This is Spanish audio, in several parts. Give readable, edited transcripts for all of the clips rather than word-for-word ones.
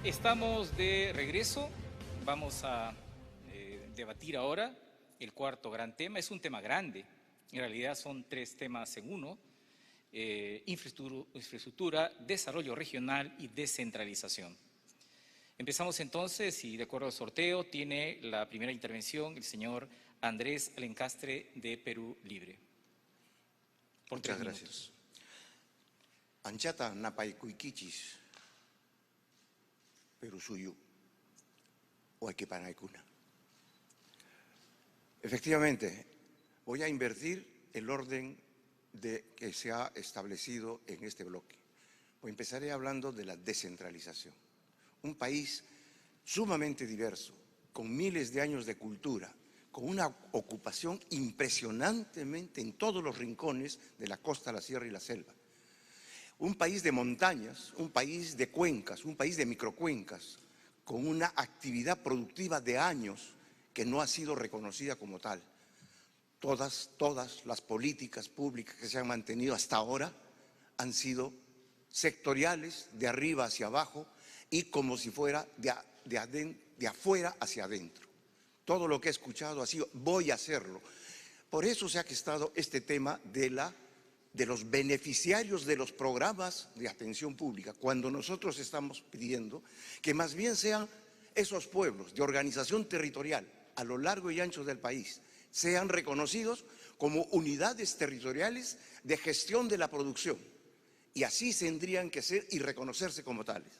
Estamos de regreso. Vamos a debatir ahora el cuarto gran tema. Es un tema grande. En realidad son tres temas en uno. Infraestructura, desarrollo regional y descentralización. Empezamos entonces y de acuerdo al sorteo tiene la primera intervención el señor Andrés Alencastre de Perú Libre. Por 3 minutos. Gracias. Anchata napaykuykichisj Perú suyu Huayquipanaykuna. Efectivamente, voy a invertir el orden que se ha establecido en este bloque. Empezaré hablando de la descentralización. Un país sumamente diverso, con miles de años de cultura, con una ocupación impresionantemente en todos los rincones de la costa, la sierra y la selva. Un país de montañas, un país de cuencas, un país de microcuencas, con una actividad productiva de años que no ha sido reconocida como tal. Todas las políticas públicas que se han mantenido hasta ahora han sido sectoriales, de arriba hacia abajo y como si fuera de afuera hacia adentro. Todo lo que he escuchado ha sido, voy a hacerlo. Por eso se ha gestado este tema de los beneficiarios de los programas de atención pública, cuando nosotros estamos pidiendo que más bien sean esos pueblos de organización territorial a lo largo y ancho del país, sean reconocidos como unidades territoriales de gestión de la producción, y así tendrían que ser y reconocerse como tales.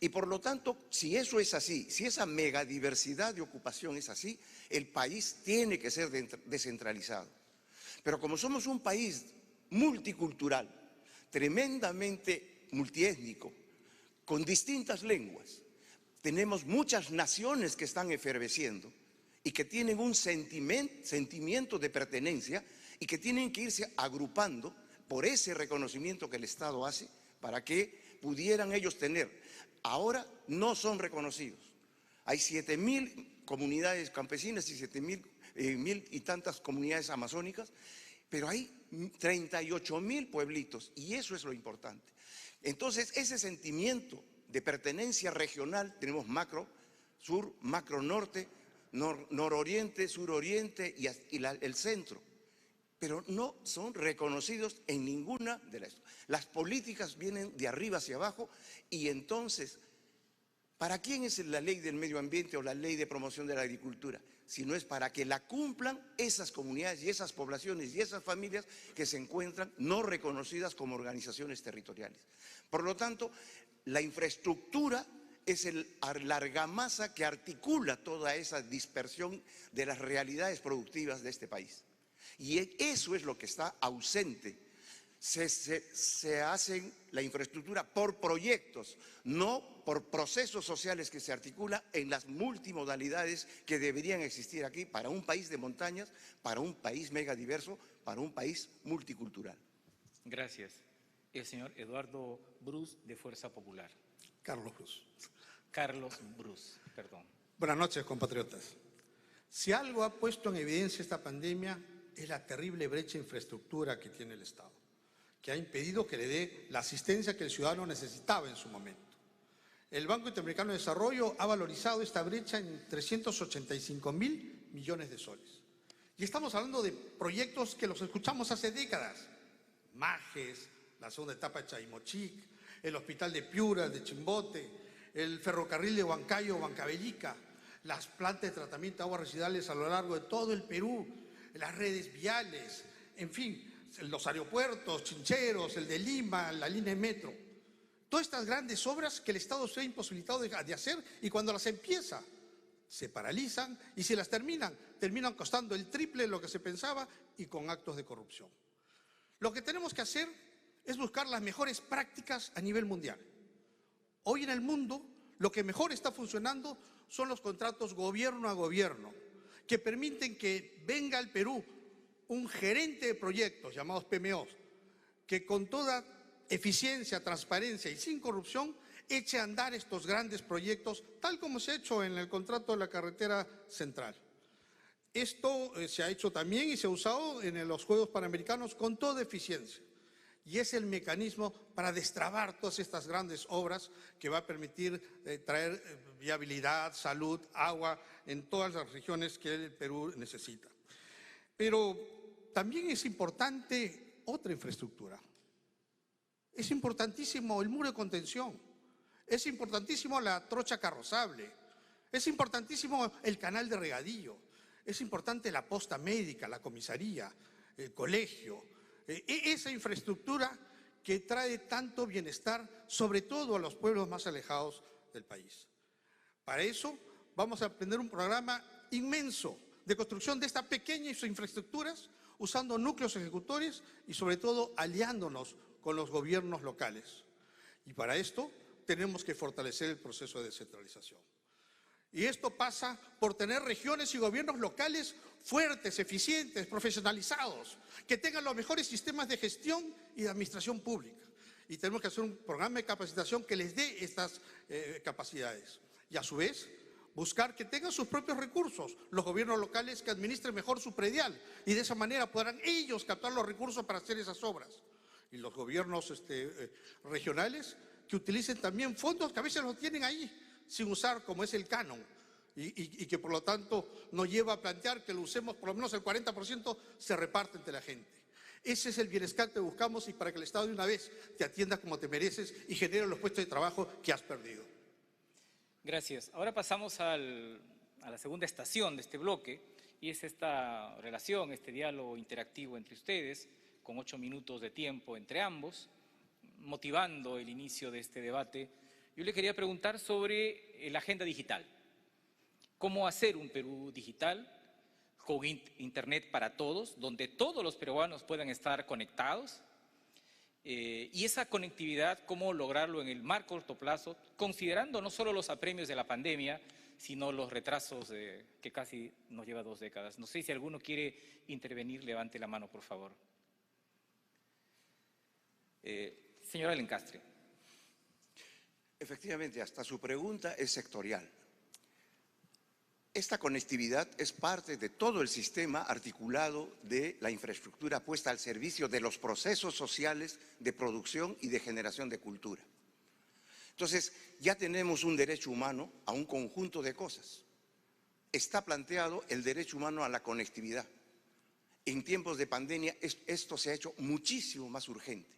Y por lo tanto, si eso es así, si esa megadiversidad de ocupación es así, el país tiene que ser descentralizado. Pero como somos un país multicultural, tremendamente multiétnico, con distintas lenguas, tenemos muchas naciones que están efervesciendo y que tienen un sentimiento de pertenencia y que tienen que irse agrupando por ese reconocimiento que el Estado hace para que pudieran ellos tener. Ahora no son reconocidos. Hay 7.000 comunidades campesinas y 7.000 y tantas comunidades amazónicas, pero hay 38.000 pueblitos y eso es lo importante. Entonces, ese sentimiento de pertenencia regional, tenemos macro sur, macro norte, nororiente, suroriente y el centro, pero no son reconocidos en ninguna de las políticas vienen de arriba hacia abajo. Y entonces, ¿para quién es la ley del medio ambiente o la ley de promoción de la agricultura? Si no es para que la cumplan esas comunidades y esas poblaciones y esas familias que se encuentran no reconocidas como organizaciones territoriales. Por lo tanto, la infraestructura es la argamasa que articula toda esa dispersión de las realidades productivas de este país. Y eso es lo que está ausente. Se hacen la infraestructura por proyectos, no por procesos sociales que se articulan en las multimodalidades que deberían existir aquí para un país de montañas, para un país megadiverso, para un país multicultural. Gracias. El señor Eduardo Brus, de Fuerza Popular. Carlos Brus. Carlos Brus, perdón. Buenas noches, compatriotas. Si algo ha puesto en evidencia esta pandemia es la terrible brecha de infraestructura que tiene el Estado, que ha impedido que le dé la asistencia que el ciudadano necesitaba en su momento. El Banco Interamericano de Desarrollo ha valorizado esta brecha en 385.000 millones de soles. Y estamos hablando de proyectos que los escuchamos hace décadas. Majes, la segunda etapa de Chaimochic, el Hospital de Piura, el de Chimbote, el ferrocarril de Huancayo, Huancavelica, las plantas de tratamiento de aguas residuales a lo largo de todo el Perú, las redes viales, en fin, los aeropuertos, Chincheros, el de Lima, la línea de metro. Todas estas grandes obras que el Estado se ha imposibilitado de hacer, y cuando las empieza se paralizan, y si las terminan costando el triple de lo que se pensaba y con actos de corrupción. Lo que tenemos que hacer es buscar las mejores prácticas a nivel mundial. Hoy en el mundo lo que mejor está funcionando son los contratos gobierno a gobierno, que permiten que venga al Perú un gerente de proyectos llamados PMOs, que con toda eficiencia, transparencia y sin corrupción eche a andar estos grandes proyectos, tal como se ha hecho en el contrato de la carretera central. Esto se ha hecho también y se ha usado en los Juegos Panamericanos con toda eficiencia. Y es el mecanismo para destrabar todas estas grandes obras que va a permitir traer viabilidad, salud, agua en todas las regiones que el Perú necesita. Pero también es importante otra infraestructura. Es importantísimo el muro de contención, es importantísimo la trocha carrozable, es importantísimo el canal de regadío, es importante la posta médica, la comisaría, el colegio, esa infraestructura que trae tanto bienestar, sobre todo a los pueblos más alejados del país. Para eso vamos a emprender un programa inmenso de construcción de estas pequeñas infraestructuras, usando núcleos ejecutores y sobre todo aliándonos con los gobiernos locales. Y para esto tenemos que fortalecer el proceso de descentralización. Y esto pasa por tener regiones y gobiernos locales fuertes, eficientes, profesionalizados, que tengan los mejores sistemas de gestión y de administración pública. Y tenemos que hacer un programa de capacitación que les dé estas capacidades. Y a su vez, buscar que tengan sus propios recursos, los gobiernos locales que administren mejor su predial y de esa manera podrán ellos captar los recursos para hacer esas obras. Y los gobiernos regionales que utilicen también fondos que a veces los tienen ahí sin usar, como es el canon, y que por lo tanto nos lleva a plantear que lo usemos, por lo menos el 40% se reparte entre la gente. Ese es el bienestar que buscamos y para que el Estado de una vez te atienda como te mereces y genere los puestos de trabajo que has perdido. Gracias. Ahora pasamos a la segunda estación de este bloque y es esta relación, este diálogo interactivo entre ustedes, con 8 minutos de tiempo entre ambos, motivando el inicio de este debate. Yo le quería preguntar sobre la agenda digital. ¿Cómo hacer un Perú digital con internet para todos, donde todos los peruanos puedan estar conectados? Y esa conectividad, ¿cómo lograrlo en el más corto plazo, considerando no solo los apremios de la pandemia, sino los retrasos que casi nos lleva 2 décadas? No sé si alguno quiere intervenir, levante la mano, por favor. Señora Lencastre. Efectivamente, hasta su pregunta es sectorial. Esta conectividad es parte de todo el sistema articulado de la infraestructura puesta al servicio de los procesos sociales de producción y de generación de cultura. Entonces, ya tenemos un derecho humano a un conjunto de cosas. Está planteado el derecho humano a la conectividad. En tiempos de pandemia esto se ha hecho muchísimo más urgente.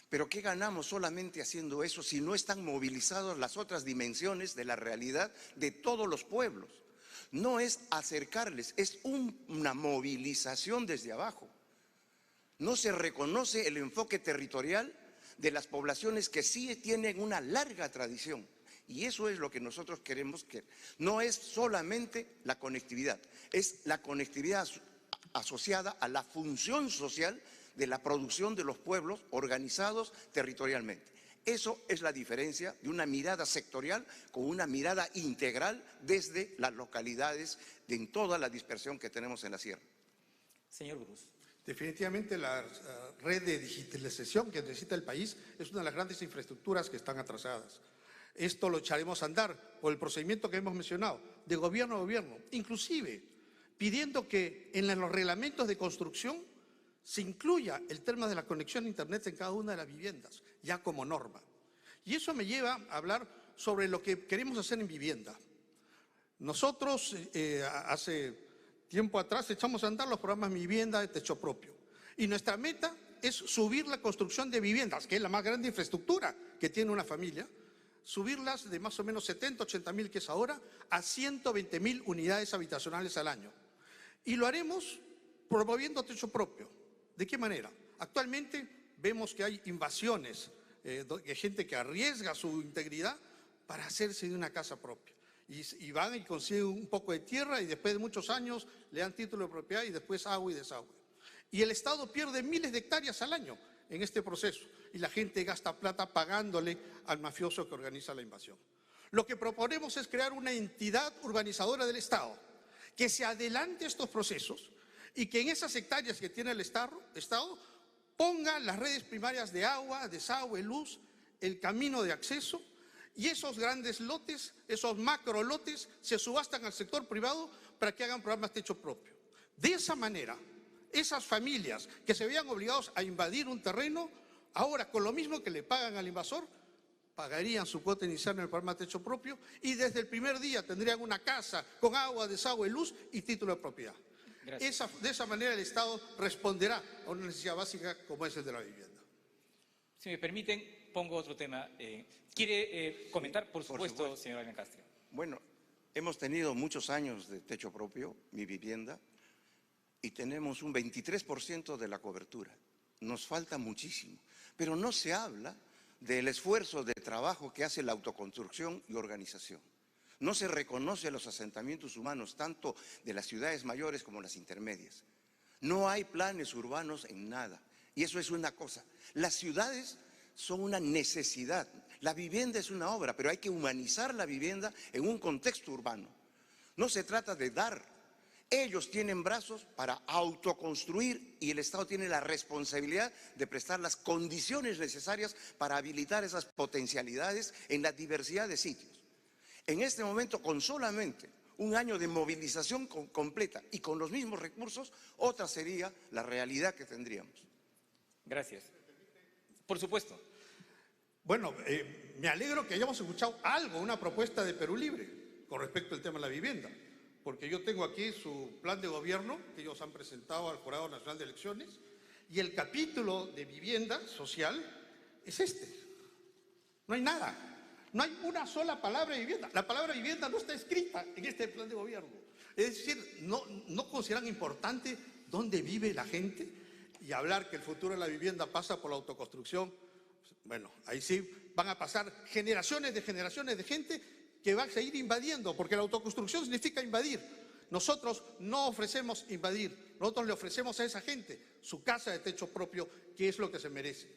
Pero ¿qué ganamos solamente haciendo eso si no están movilizadas las otras dimensiones de la realidad de todos los pueblos? No es acercarles, es una movilización desde abajo. No se reconoce el enfoque territorial de las poblaciones que sí tienen una larga tradición. Y eso es lo que nosotros queremos, que no es solamente la conectividad, es la conectividad asociada a la función social de la producción de los pueblos organizados territorialmente. Eso es la diferencia de una mirada sectorial con una mirada integral desde las localidades en toda la dispersión que tenemos en la sierra. Señor Bruce. Definitivamente la red de digitalización que necesita el país es una de las grandes infraestructuras que están atrasadas. Esto lo echaremos a andar por el procedimiento que hemos mencionado, de gobierno a gobierno, inclusive pidiendo que en los reglamentos de construcción se incluya el tema de la conexión a Internet en cada una de las viviendas, ya como norma. Y eso me lleva a hablar sobre lo que queremos hacer en vivienda. Nosotros hace tiempo atrás echamos a andar los programas Mi Vivienda de techo propio. Y nuestra meta es subir la construcción de viviendas, que es la más grande infraestructura que tiene una familia, subirlas de más o menos 70, 80 mil que es ahora, a 120 mil unidades habitacionales al año. Y lo haremos promoviendo techo propio. ¿De qué manera? Actualmente vemos que hay invasiones, de gente que arriesga su integridad para hacerse de una casa propia. Y van y consiguen un poco de tierra y después de muchos años le dan título de propiedad y después agua y desagüe. Y el Estado pierde miles de hectáreas al año en este proceso y la gente gasta plata pagándole al mafioso que organiza la invasión. Lo que proponemos es crear una entidad urbanizadora del Estado que se adelante estos procesos y que en esas hectáreas que tiene el Estado ponga las redes primarias de agua, desagüe, luz, el camino de acceso, y esos grandes lotes, esos macro lotes, se subastan al sector privado para que hagan programas techo propio. De esa manera, esas familias que se veían obligados a invadir un terreno, Ahora, con lo mismo que le pagan al invasor, pagarían su cuota inicial en el programa Techo Propio y desde el primer día tendrían una casa con agua, desagüe, luz y título de propiedad. De esa manera el Estado responderá a una necesidad básica como es el de la vivienda. Si me permiten, pongo otro tema. ¿Quiere comentar? Por supuesto, señora Lencastre. Bueno, hemos tenido muchos años de Techo Propio, Mi Vivienda, y tenemos un 23% de la cobertura. Nos falta muchísimo, pero no se habla del esfuerzo de trabajo que hace la autoconstrucción y organización. No se reconoce los asentamientos humanos, tanto de las ciudades mayores como las intermedias. No hay planes urbanos en nada. Y eso es una cosa. Las ciudades son una necesidad. La vivienda es una obra, pero hay que humanizar la vivienda en un contexto urbano. No se trata de dar. Ellos tienen brazos para autoconstruir y el Estado tiene la responsabilidad de prestar las condiciones necesarias para habilitar esas potencialidades en la diversidad de sitios. En este momento, con solamente un año de movilización completa y con los mismos recursos, otra sería la realidad que tendríamos. Gracias. Por supuesto. Bueno, me alegro que hayamos escuchado algo, una propuesta de Perú Libre con respecto al tema de la vivienda, porque yo tengo aquí su plan de gobierno que ellos han presentado al Jurado Nacional de Elecciones y el capítulo de vivienda social es este. No hay nada. No hay una sola palabra de vivienda. La palabra vivienda no está escrita en este plan de gobierno. Es decir, no consideran importante dónde vive la gente y hablar que el futuro de la vivienda pasa por la autoconstrucción. Bueno, ahí sí van a pasar generaciones de gente que va a seguir invadiendo, porque la autoconstrucción significa invadir. Nosotros no ofrecemos invadir, nosotros le ofrecemos a esa gente su casa de techo propio, que es lo que se merece.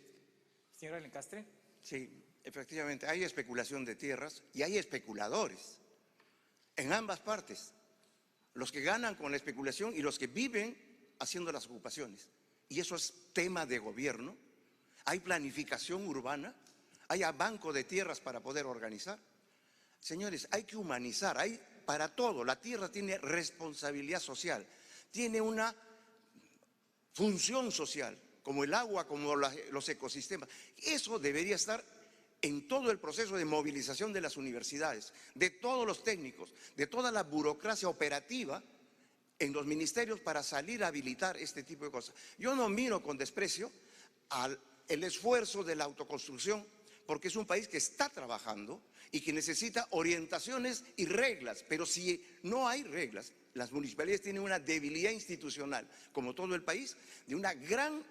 Señora Lencastre. Sí. Efectivamente, hay especulación de tierras y hay especuladores en ambas partes, los que ganan con la especulación y los que viven haciendo las ocupaciones. Y eso es tema de gobierno. Hay planificación urbana, hay banco de tierras para poder organizar. Señores, hay que humanizar, hay para todo. La tierra tiene responsabilidad social, tiene una función social, como el agua, como los ecosistemas. Eso debería estar en todo el proceso de movilización de las universidades, de todos los técnicos, de toda la burocracia operativa en los ministerios para salir a habilitar este tipo de cosas. Yo no miro con desprecio el esfuerzo de la autoconstrucción, porque es un país que está trabajando y que necesita orientaciones y reglas, pero si no hay reglas, las municipalidades tienen una debilidad institucional, como todo el país, de una gran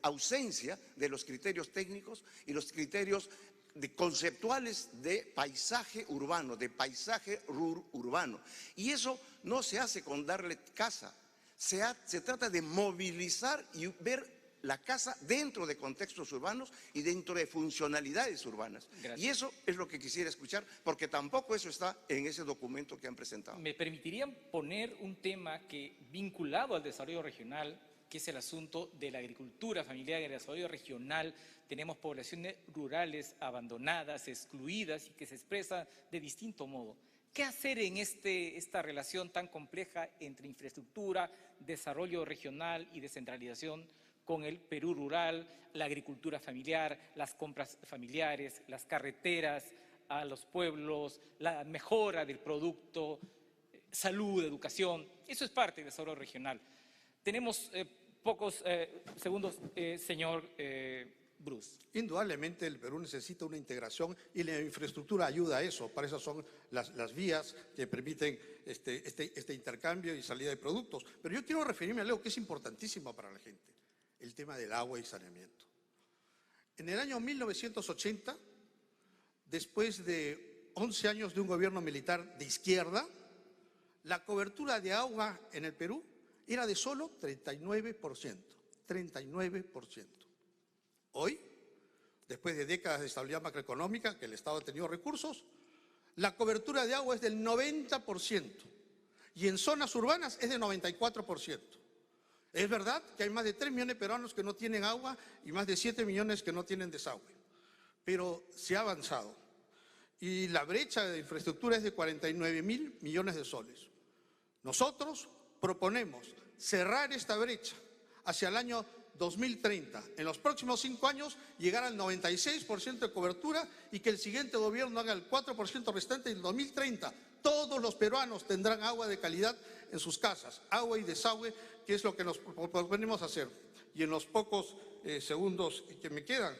ausencia de los criterios técnicos y los criterios conceptuales de paisaje urbano, de paisaje urbano. Y eso no se hace con darle casa, se trata de movilizar y ver la casa dentro de contextos urbanos y dentro de funcionalidades urbanas. Gracias. Y eso es lo que quisiera escuchar, porque tampoco eso está en ese documento que han presentado. ¿Me permitirían poner un tema que vinculado al desarrollo regional, que es el asunto de la agricultura familiar y el desarrollo regional? Tenemos poblaciones rurales abandonadas, excluidas y que se expresan de distinto modo. ¿Qué hacer en esta relación tan compleja entre infraestructura, desarrollo regional y descentralización con el Perú rural, la agricultura familiar, las compras familiares, las carreteras a los pueblos, la mejora del producto, salud, educación? Eso es parte del desarrollo regional. Tenemos pocos segundos, señor Bruce. Indudablemente el Perú necesita una integración y la infraestructura ayuda a eso. Para eso son las vías que permiten este intercambio y salida de productos. Pero yo quiero referirme a algo que es importantísimo para la gente, el tema del agua y saneamiento. En el año 1980, después de 11 años de un gobierno militar de izquierda, la cobertura de agua en el Perú era de solo 39%. 39%. Hoy, después de décadas de estabilidad macroeconómica, que el Estado ha tenido recursos, la cobertura de agua es del 90% y en zonas urbanas es del 94%. Es verdad que hay más de 3 millones de peruanos que no tienen agua y más de 7 millones que no tienen desagüe, pero se ha avanzado y la brecha de infraestructura es de 49.000 millones de soles. Nosotros proponemos cerrar esta brecha hacia el año 2030. En los próximos 5 años llegar al 96% de cobertura y que el siguiente gobierno haga el 4% restante en el 2030. Todos los peruanos tendrán agua de calidad en sus casas, agua y desagüe, que es lo que nos proponemos hacer. Y en los pocos segundos que me quedan,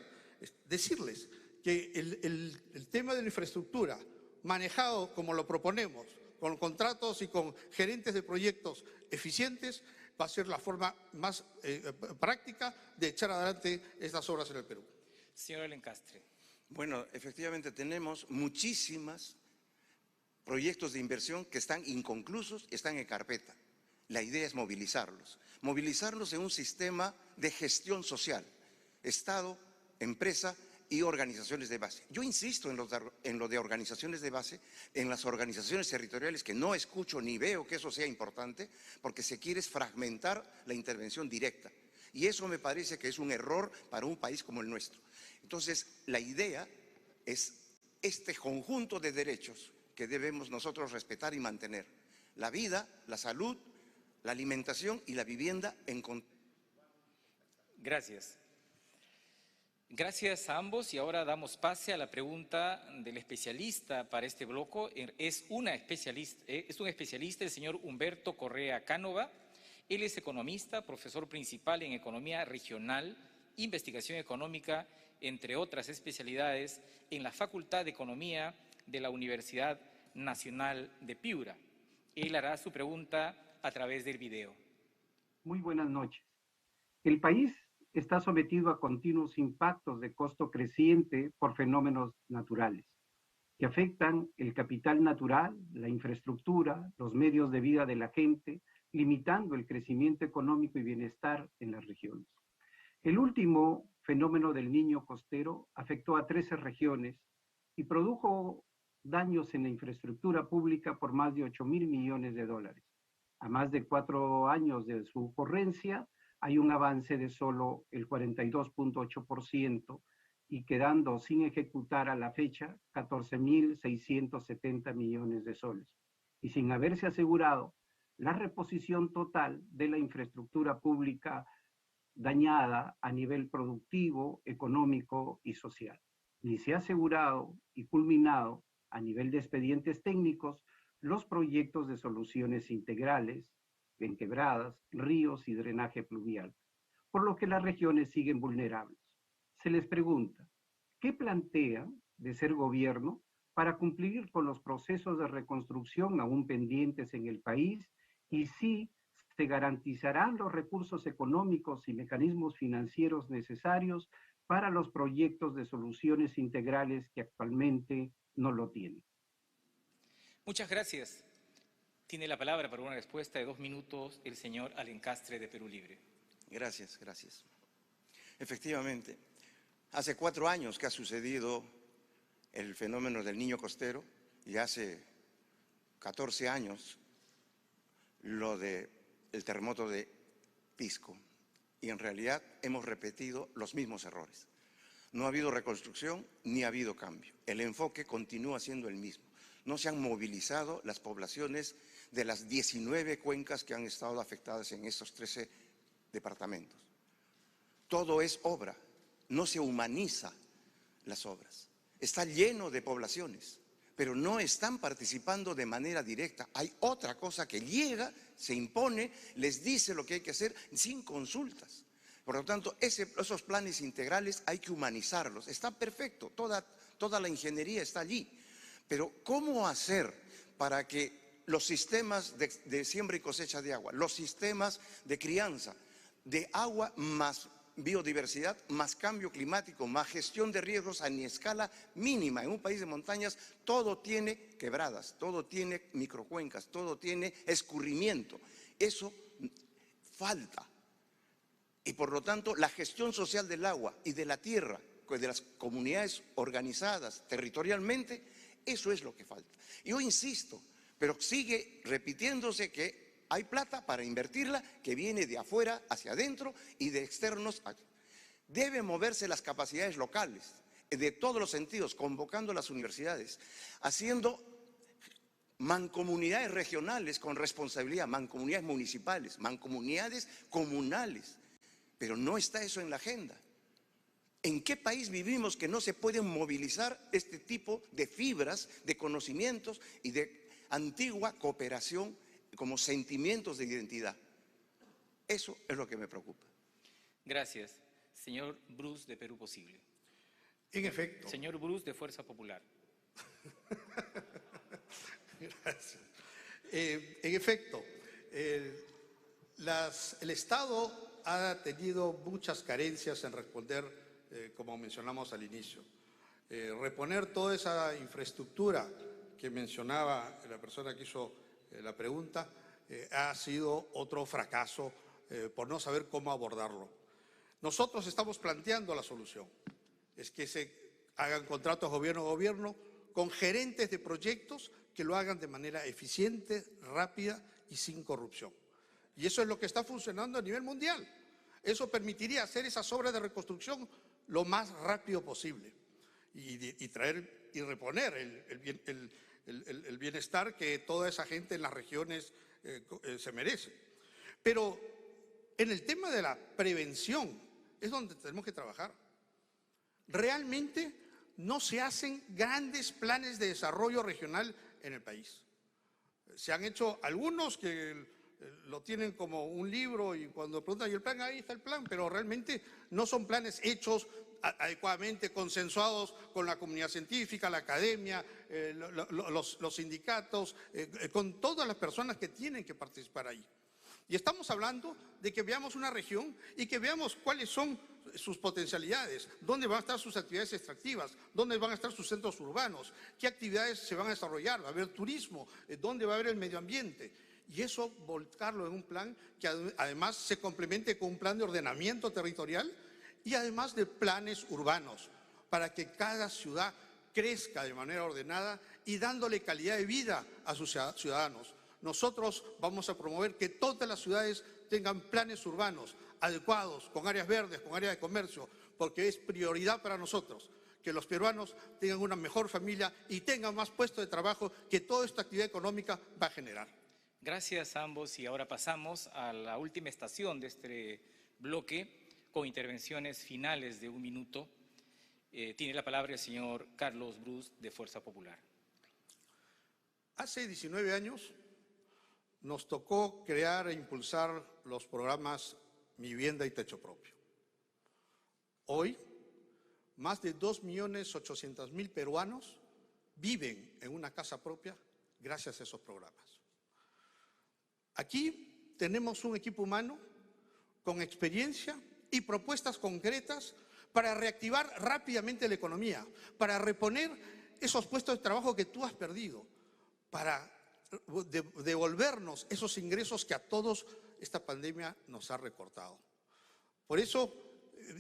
decirles que el tema de la infraestructura, manejado como lo proponemos, con contratos y con gerentes de proyectos eficientes, va a ser la forma más práctica de echar adelante estas obras en el Perú. Señor Alencastre. Bueno, efectivamente tenemos muchísimos proyectos de inversión que están inconclusos, están en carpeta. La idea es movilizarlos en un sistema de gestión social, Estado, empresa y organizaciones de base. Yo insisto en lo de organizaciones de base, en las organizaciones territoriales, que no escucho ni veo que eso sea importante, porque se quiere fragmentar la intervención directa. Y eso me parece que es un error para un país como el nuestro. Entonces, la idea es este conjunto de derechos que debemos nosotros respetar y mantener. La vida, la salud, la alimentación y la vivienda en... Gracias. Gracias a ambos y ahora damos pase a la pregunta del especialista para este bloque. Es un especialista, el señor Humberto Correa Cánova. Él es economista, profesor principal en Economía Regional, Investigación Económica, entre otras especialidades, en la Facultad de Economía de la Universidad Nacional de Piura. Él hará su pregunta a través del video. Muy buenas noches. El país está sometido a continuos impactos de costo creciente por fenómenos naturales que afectan el capital natural, la infraestructura, los medios de vida de la gente, limitando el crecimiento económico y bienestar en las regiones. El último fenómeno del Niño costero afectó a 13 regiones y produjo daños en la infraestructura pública por más de 8.000 millones de dólares. A más de 4 años de su ocurrencia, hay un avance de solo el 42.8% y quedando sin ejecutar a la fecha 14.670 millones de soles y sin haberse asegurado la reposición total de la infraestructura pública dañada a nivel productivo, económico y social. Ni se ha asegurado y culminado a nivel de expedientes técnicos los proyectos de soluciones integrales en quebradas, ríos y drenaje pluvial, por lo que las regiones siguen vulnerables. Se les pregunta, ¿qué plantean de ser gobierno para cumplir con los procesos de reconstrucción aún pendientes en el país y si se garantizarán los recursos económicos y mecanismos financieros necesarios para los proyectos de soluciones integrales que actualmente no lo tienen? Muchas gracias. Tiene la palabra para una respuesta de 2 minutos el señor Alencastre de Perú Libre. Gracias. Efectivamente, hace 4 años que ha sucedido el fenómeno del Niño costero y hace 14 años lo del terremoto de Pisco. Y en realidad hemos repetido los mismos errores. No ha habido reconstrucción ni ha habido cambio. El enfoque continúa siendo el mismo. No se han movilizado las poblaciones de las 19 cuencas que han estado afectadas en estos 13 departamentos. Todo es obra, no se humaniza las obras. Está lleno de poblaciones, pero no están participando de manera directa. Hay otra cosa que llega, se impone, les dice lo que hay que hacer sin consultas. Por lo tanto, esos planes integrales hay que humanizarlos. Está perfecto, toda la ingeniería está allí. Pero ¿cómo hacer para que los sistemas de siembra y cosecha de agua, los sistemas de crianza de agua más biodiversidad, más cambio climático, más gestión de riesgos a ni escala mínima? En un país de montañas todo tiene quebradas, todo tiene microcuencas, todo tiene escurrimiento. Eso falta. Y por lo tanto, la gestión social del agua y de la tierra, de las comunidades organizadas territorialmente, eso es lo que falta. Yo insisto, pero sigue repitiéndose que hay plata para invertirla que viene de afuera hacia adentro y de externos. Deben moverse las capacidades locales, de todos los sentidos, convocando a las universidades, haciendo mancomunidades regionales con responsabilidad, mancomunidades municipales, mancomunidades comunales, pero no está eso en la agenda. ¿En qué país vivimos que no se pueden movilizar este tipo de fibras, de conocimientos y de antigua cooperación como sentimientos de identidad? Eso es lo que me preocupa. Gracias. Señor Bruce, de Perú Posible. En efecto. Señor Bruce, de Fuerza Popular. Gracias. En efecto, el Estado ha tenido muchas carencias en responder, como mencionamos al inicio. Reponer toda esa infraestructura que mencionaba la persona que hizo la pregunta ha sido otro fracaso por no saber cómo abordarlo. Nosotros estamos planteando la solución, es que se hagan contratos gobierno a gobierno con gerentes de proyectos que lo hagan de manera eficiente, rápida y sin corrupción. Y eso es lo que está funcionando a nivel mundial. Eso permitiría hacer esas obras de reconstrucción lo más rápido posible y traer y reponer el bienestar que toda esa gente en las regiones se merece. Pero en el tema de la prevención es donde tenemos que trabajar. Realmente no se hacen grandes planes de desarrollo regional en el país. Se han hecho algunos que lo tienen como un libro y cuando preguntan, ¿y el plan? Ahí está el plan, pero realmente no son planes hechos adecuadamente, consensuados con la comunidad científica, la academia, los sindicatos, con todas las personas que tienen que participar ahí. Y estamos hablando de que veamos una región y que veamos cuáles son sus potencialidades, dónde van a estar sus actividades extractivas, dónde van a estar sus centros urbanos, qué actividades se van a desarrollar, va a haber turismo, dónde va a haber el medio ambiente. Y eso volcarlo en un plan que además se complemente con un plan de ordenamiento territorial y además de planes urbanos, para que cada ciudad crezca de manera ordenada y dándole calidad de vida a sus ciudadanos. Nosotros vamos a promover que todas las ciudades tengan planes urbanos adecuados, con áreas verdes, con áreas de comercio, porque es prioridad para nosotros que los peruanos tengan una mejor familia y tengan más puestos de trabajo que toda esta actividad económica va a generar. Gracias a ambos y ahora pasamos a la última estación de este bloque con intervenciones finales de 1 minuto. Tiene la palabra el señor Carlos Bruce de Fuerza Popular. Hace 19 años nos tocó crear e impulsar los programas Mi Vivienda y Techo Propio. Hoy, más de 2.800.000 peruanos viven en una casa propia gracias a esos programas. Aquí tenemos un equipo humano con experiencia y propuestas concretas para reactivar rápidamente la economía, para reponer esos puestos de trabajo que tú has perdido, para devolvernos esos ingresos que a todos esta pandemia nos ha recortado. Por eso,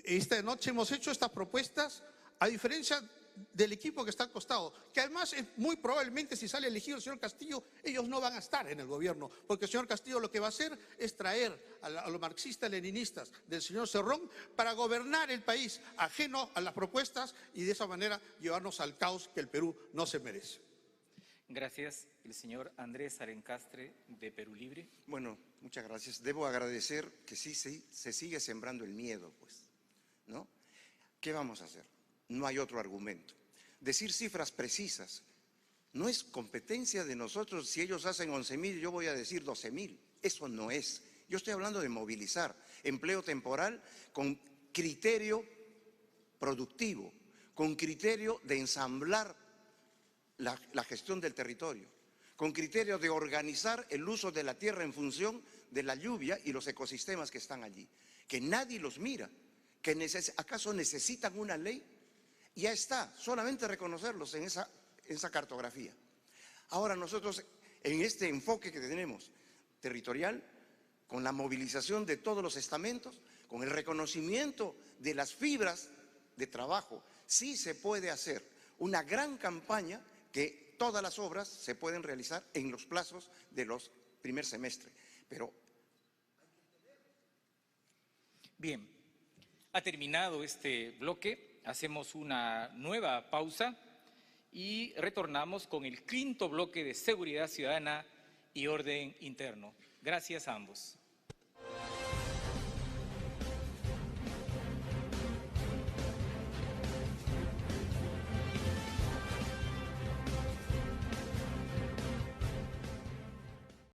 esta noche hemos hecho estas propuestas, a diferencia del equipo que está al costado, que además muy probablemente si sale elegido el señor Castillo, ellos no van a estar en el gobierno, porque el señor Castillo lo que va a hacer es traer a los marxistas-leninistas del señor Cerrón para gobernar el país, ajeno a las propuestas y de esa manera llevarnos al caos que el Perú no se merece. Gracias. El señor Andrés Alencastre, de Perú Libre. Bueno, muchas gracias. Debo agradecer que sí se sigue sembrando el miedo, pues, ¿no? ¿Qué vamos a hacer? No hay otro argumento. Decir cifras precisas no es competencia de nosotros. Si ellos hacen 11.000, yo voy a decir 12.000. Eso no es. Yo estoy hablando de movilizar empleo temporal con criterio productivo, con criterio de ensamblar la gestión del territorio, con criterio de organizar el uso de la tierra en función de la lluvia y los ecosistemas que están allí, que nadie los mira, que ¿acaso necesitan una ley? Ya está, solamente reconocerlos en esa cartografía. Ahora nosotros, en este enfoque que tenemos territorial, con la movilización de todos los estamentos, con el reconocimiento de las fibras de trabajo, sí se puede hacer una gran campaña que todas las obras se pueden realizar en los plazos de los primer semestre. Pero bien, ha terminado este bloque, hacemos una nueva pausa y retornamos con el 5.º bloque de Seguridad Ciudadana y Orden Interno. Gracias a ambos.